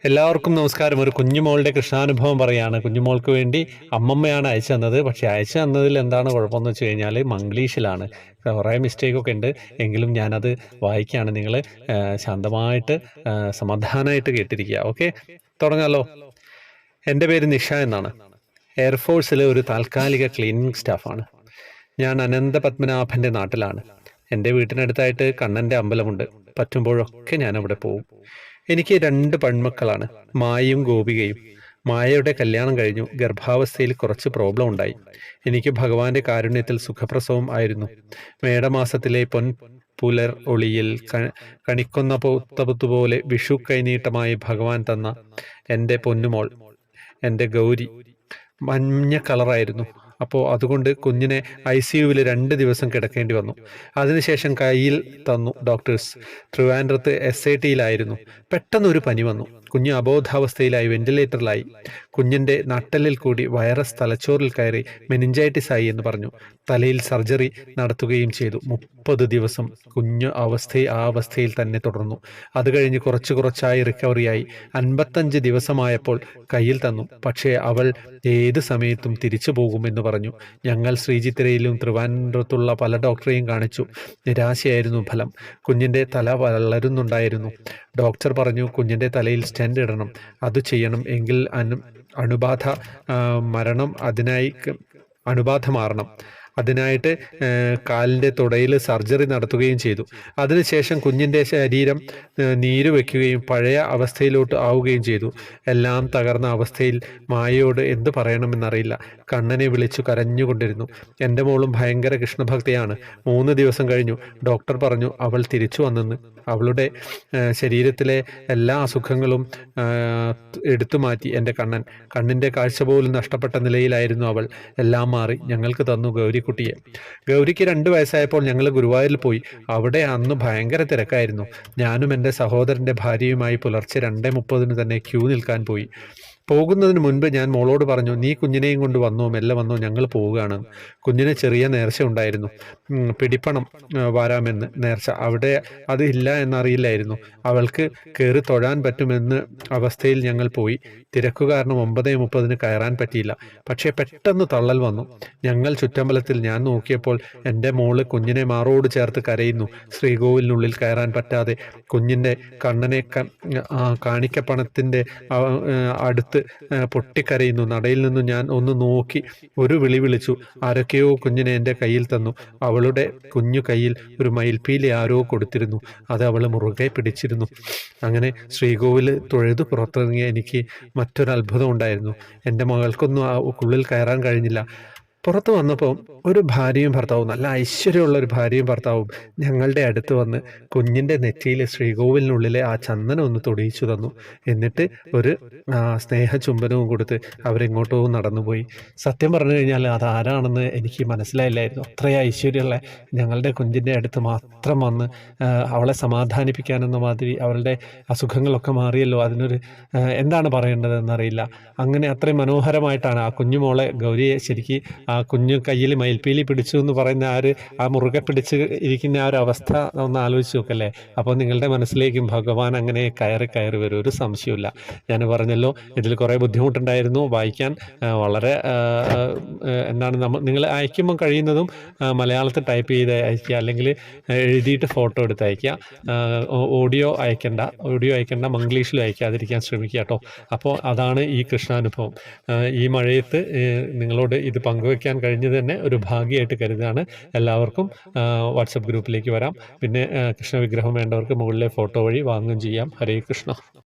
എല്ലാവർക്കും നമസ്കാരം. ഒരു കുഞ്ഞുമോളുടെ കൃഷ്ണാനുഭവം പറയാണ്. കുഞ്ഞുമോൾക്ക് വേണ്ടി അമ്മമ്മയാണ് അയച്ചു തന്നത്. പക്ഷേ അയച്ചു തന്നതിൽ എന്താണ് കുഴപ്പമെന്ന് വെച്ച് കഴിഞ്ഞാൽ മംഗ്ലീഷിലാണ്. കുറേ മിസ്റ്റേക്കൊക്കെ ഉണ്ട്. എങ്കിലും ഞാനത് വായിക്കുകയാണ്. നിങ്ങൾ ശാന്തമായിട്ട് സമാധാനമായിട്ട് കേട്ടിരിക്കുക. ഓക്കെ, തുടങ്ങാലോ. എൻ്റെ പേര് നിഷ എന്നാണ്. എയർഫോഴ്സിലെ ഒരു താൽക്കാലിക ക്ലീനിങ് സ്റ്റാഫാണ്. ഞാൻ അനന്തപത്മനാഭൻ്റെ നാട്ടിലാണ്. എൻ്റെ വീട്ടിനടുത്തായിട്ട് കണ്ണൻ്റെ അമ്പലമുണ്ട്. പറ്റുമ്പോഴൊക്കെ ഞാൻ അവിടെ പോകും. എനിക്ക് 2 പെൺമക്കളാണ്, മായയും ഗോപികയും. മായയുടെ കല്യാണം കഴിഞ്ഞു. ഗർഭാവസ്ഥയിൽ കുറച്ച് പ്രോബ്ലം ഉണ്ടായി. എനിക്ക് ഭഗവാന്റെ കാരുണ്യത്തിൽ സുഖപ്രസവം ആയിരുന്നു. മേടമാസത്തിലെ പുലർ ഒളിയിൽ കണിക്കൊന്ന പൂത്തപുത്തുപോലെ വിഷു കൈനീട്ടമായി ഭഗവാൻ തന്ന എൻ്റെ പൊന്നുമോൾ, എൻ്റെ ഗൗരി, മഞ്ഞ കളറായിരുന്നു. അപ്പോൾ അതുകൊണ്ട് കുഞ്ഞിനെ ICUവിൽ 2 ദിവസം കിടക്കേണ്ടി വന്നു. അതിനുശേഷം കയ്യിൽ തന്നു ഡോക്ടേഴ്സ്. ട്രിവാൻഡ്രത്ത് SITയിലായിരുന്നു. പെട്ടെന്നൊരു പനി വന്നു. കുഞ്ഞ് അബോധാവസ്ഥയിലായി, വെന്റിലേറ്ററിലായി. കുഞ്ഞിൻ്റെ നട്ടെല്ലിൽ കൂടി വൈറസ് തലച്ചോറിൽ കയറി മെനിഞ്ചൈറ്റിസ് ആയി എന്ന് പറഞ്ഞു. തലയിൽ സർജറി നടത്തുകയും ചെയ്തു. 30 ദിവസം കുഞ്ഞ് ആ അവസ്ഥയിൽ തന്നെ തുടർന്നു. അത് കഴിഞ്ഞ് കുറച്ചായി റിക്കവറിയായി. 55 ദിവസമായപ്പോൾ കയ്യിൽ തന്നു. പക്ഷേ അവൾ ഏത് സമയത്തും തിരിച്ചു പോകുമെന്ന് പറഞ്ഞു. ഞങ്ങൾ ശ്രീചിത്തിരയിലും ട്രിവാൻഡ്രത്തുള്ള പല ഡോക്ടറെയും കാണിച്ചു. നിരാശയായിരുന്നു ഫലം. കുഞ്ഞിൻ്റെ തല വളരുന്നുണ്ടായിരുന്നു. ഡോക്ടർ പറഞ്ഞു കുഞ്ഞിൻ്റെ തലയിൽ സ്റ്റെൻഡ് ഇടണം. അത് ചെയ്യണം. എങ്കിൽ അണുബാധ മാറണം. അതിനായിട്ട് കാലിൻ്റെ തുടയിൽ സർജറി നടത്തുകയും ചെയ്തു. അതിനുശേഷം കുഞ്ഞിൻ്റെ ശരീരം നീര് വയ്ക്കുകയും പഴയ അവസ്ഥയിലോട്ട് ആവുകയും ചെയ്തു. എല്ലാം തകർന്ന അവസ്ഥയിൽ മായയോട് എന്ത് പറയണമെന്നറിയില്ല. കണ്ണനെ വിളിച്ചു കരഞ്ഞുകൊണ്ടിരുന്നു. എൻ്റെ മോളും ഭയങ്കര കൃഷ്ണഭക്തിയാണ്. 3 ദിവസം കഴിഞ്ഞു. ഡോക്ടർ പറഞ്ഞു അവൾ തിരിച്ചു വന്നെന്ന്. അവളുടെ ശരീരത്തിലെ എല്ലാ അസുഖങ്ങളും എടുത്തു മാറ്റി എൻ്റെ കണ്ണിൻ്റെ കാഴ്ച പോലും നഷ്ടപ്പെട്ട നിലയിലായിരുന്നു അവൾ. എല്ലാം മാറി. ഞങ്ങൾക്ക് തന്നു ഗൗരിക്കുട്ടിയെ. ഗൗരിക്ക് 2 വയസ്സായപ്പോൾ ഞങ്ങൾ ഗുരുവായൂരിൽ പോയി. അവിടെ അന്ന് ഭയങ്കര തിരക്കായിരുന്നു. ഞാനും എൻ്റെ സഹോദരൻ്റെ ഭാര്യയുമായി പുലർച്ചെ 2:30 തന്നെ ക്യൂ നിൽക്കാൻ പോയി. പോകുന്നതിന് മുൻപ് ഞാൻ മോളോട് പറഞ്ഞു, നീ കുഞ്ഞിനെയും കൊണ്ട് വന്നോ, മെല്ലെ വന്നോ, ഞങ്ങൾ പോവുകയാണ്. കുഞ്ഞിന് ചെറിയ നേർച്ച ഉണ്ടായിരുന്നു. പിടിപ്പണം വാരാമെന്ന് നേർച്ച. അവിടെ അത് ഇല്ല എന്നറിയില്ലായിരുന്നു. അവൾക്ക് കയറി തൊഴാൻ പറ്റുമെന്ന് അവസ്ഥയിൽ ഞങ്ങൾ പോയി. തിരക്കു കാരണം 9:30 കയറാൻ പറ്റിയില്ല. പക്ഷേ പെട്ടെന്ന് തള്ളൽ വന്നു. ഞങ്ങൾ ചുറ്റമ്പലത്തിൽ. ഞാൻ നോക്കിയപ്പോൾ എൻ്റെ മോള് കുഞ്ഞിനെ മാറോട് ചേർത്ത് കരയുന്നു. ശ്രീകോവിലിനുള്ളിൽ കയറാൻ പറ്റാതെ. കുഞ്ഞിൻ്റെ കണ്ണനെ കാണിക്കപ്പണത്തിൻ്റെ അടുത്ത് പൊട്ടിക്കരയുന്നു. നടയിൽ നിന്നും ഞാൻ ഒന്ന് നോക്കി ഒരു വിളി വിളിച്ചു. ആരൊക്കെയോ കുഞ്ഞിനെ എൻ്റെ കയ്യിൽ തന്നു. അവളുടെ കുഞ്ഞു കയ്യിൽ ഒരു മയിൽപ്പീലി ആരോ കൊടുത്തിരുന്നു. അത് അവൾ മുറുകെ പിടിച്ചിരുന്നു. അങ്ങനെ ശ്രീകോവിൽ തൊഴുതു പുറത്തിറങ്ങിയ എനിക്ക് മറ്റൊരത്ഭുതം ഉണ്ടായിരുന്നു. എൻ്റെ മകൾക്കൊന്നും ഉള്ളിൽ കയറാൻ കഴിഞ്ഞില്ല. പുറത്ത് വന്നപ്പോൾ ഒരു ഭാര്യയും ഭർത്താവും, നല്ല ഐശ്വര്യമുള്ള ഒരു ഭാര്യയും ഭർത്താവും ഞങ്ങളുടെ അടുത്ത് വന്ന് കുഞ്ഞിൻ്റെ നെറ്റിയിൽ ശ്രീകോവിലിനുള്ളിലെ ആ ചന്ദനം ഒന്ന് തൊടിയിച്ചു തന്നു. എന്നിട്ട് ഒരു സ്നേഹ ചുംബനവും കൊടുത്ത് അവരെങ്ങോട്ടോ നടന്നുപോയി. സത്യം പറഞ്ഞു കഴിഞ്ഞാൽ അതാരാണെന്ന് എനിക്ക് മനസ്സിലായില്ലായിരുന്നു. അത്രയും ഐശ്വര്യമുള്ള ഞങ്ങളുടെ കുഞ്ഞിൻ്റെ അടുത്ത് മാത്രം വന്ന് അവളെ സമാധാനിപ്പിക്കാനെന്ന മാതിരി. അവളുടെ അസുഖങ്ങളൊക്കെ മാറിയല്ലോ, അതിനൊരു എന്താണ് പറയേണ്ടതെന്നറിയില്ല. അങ്ങനെ അത്രയും മനോഹരമായിട്ടാണ് ആ കുഞ്ഞുമോളെ ഗൗരിയെ ശരിക്ക് ആ കുഞ്ഞു കയ്യിൽ മയിൽപ്പീലി പിടിച്ചു എന്ന് പറയുന്ന ആ മുറുകെ പിടിച്ച് ഇരിക്കുന്ന ആ ഒരു അവസ്ഥ ഒന്ന് ആലോചിച്ച് നോക്കല്ലേ. അപ്പോൾ നിങ്ങളുടെ മനസ്സിലേക്കും ഭഗവാൻ അങ്ങനെ കയറി വരും, ഒരു സംശയമില്ല. ഞാൻ പറഞ്ഞല്ലോ, ഇതിൽ കുറേ ബുദ്ധിമുട്ടുണ്ടായിരുന്നു വായിക്കാൻ. വളരെ നിങ്ങൾ അയക്കുമ്പോൾ കഴിയുന്നതും മലയാളത്തിൽ ടൈപ്പ് ചെയ്ത് അയക്കുക, അല്ലെങ്കിൽ എഴുതിയിട്ട് ഫോട്ടോ എടുത്ത് അയക്കുക. ഓഡിയോ അയക്കേണ്ട, മംഗ്ലീഷിലും അയക്കാതിരിക്കാൻ ശ്രമിക്കുക കേട്ടോ. അപ്പോൾ അതാണ് ഈ കൃഷ്ണാനുഭവം. ഈ മഴയത്ത് നിങ്ങളോട് ഇത് പങ്കുവയ്ക്കാൻ കഴിഞ്ഞത് തന്നെ ഒരു ഭാഗ്യമായിട്ട് കരുതാണ്. എല്ലാവർക്കും വാട്സപ്പ് ഗ്രൂപ്പിലേക്ക് വരാം. പിന്നെ കൃഷ്ണ വിഗ്രഹം വേണ്ടവർക്ക് മുകളിലെ ഫോട്ടോ വഴി വാങ്ങുകയും ചെയ്യാം. ഹരേ കൃഷ്ണ.